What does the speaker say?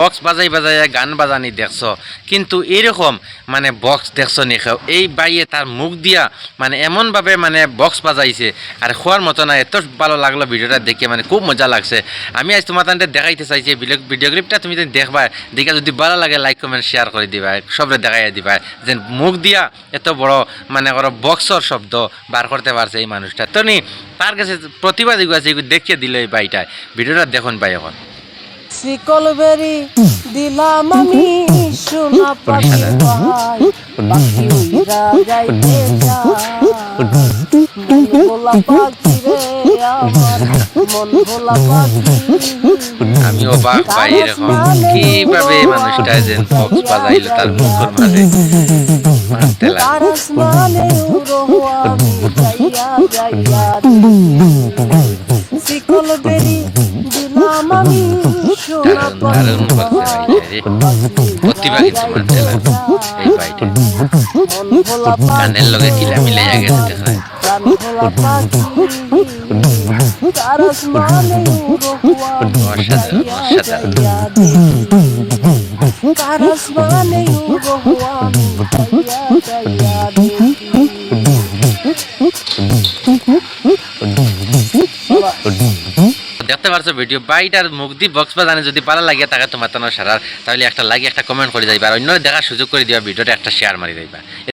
Box বাজাই বাজাই গান বাজানি দেখছো, কিন্তু এরকম মানে বক্স দেখছো নি কেউ? এই বাইয়ে তার মুখ দিয়া মানে এমনভাবে মানে বক্স বাজাইছে আর খোয়ার মতো না। এত ভালো লাগলো ভিডিওটা দেখে, মানে খুব মজা লাগছে। আমি আজ তোমার তান্তে দেখাইতে চাইছি ভিডিও ক্লিপটা তুমি দেখবা, দেখে যদি ভালো লাগে লাইক কমেন্ট শেয়ার করে দিবা, সবরে দেখাইয়া দিবা যে মুখ দিয়া এত বড় মানে করো বক্সর শব্দ বার করতে পারছে এই মানুষটা। তো নি তার কাছে প্রতিভা যেগুলো আছে এগুলো দেখিয়ে দিল এই বাইটায়। ভিডিওটা দেখুন ভাই এখন। শিকল বেরি দিলাম আমি সোনা পাখি ভাই, পাখি উইরা যাইতে চায়। মন ভোলা পাখি রে আমার, মন ভোলা পাখি। আমি অবাক ভাই, এরকম কিভাবে মানুষটা যে বক্স বাজাইলো তার মুখের মাঝে মারতে লাগলো। তার আসমানে উড়ো আমি যাইয়া যাইয়া শিকল বেরি দিলাম আমি সোনা পাখি দারুণ করছে ভাই, ভাই, প্রতিভা কিন্তু মারতে লাগলো এই ভাইটা। মন ভোলা গানের লগে কিলা মিলে গেছে দেখা যায়। প্রাণ ভোলা পাখি। তার আসমানে উড়ো আমি অসাধারণ, যাইয়া অসাধারণ। যাইয়া তার আসমানে উড়ো আমি যাইয়া যাইয়া দেখতে পারছো ভিডিও বাইটার মুখ দিয়ে বক্স বাজানে যদি ভালো লাগে তাকে তোমার তো সারার, তাহলে একটা লাইক একটা কমেন্ট করে যাইবা আর অন্য দেখার সুযোগ করে দিবা, ভিডিওটা একটা শেয়ার মারি যাইবা।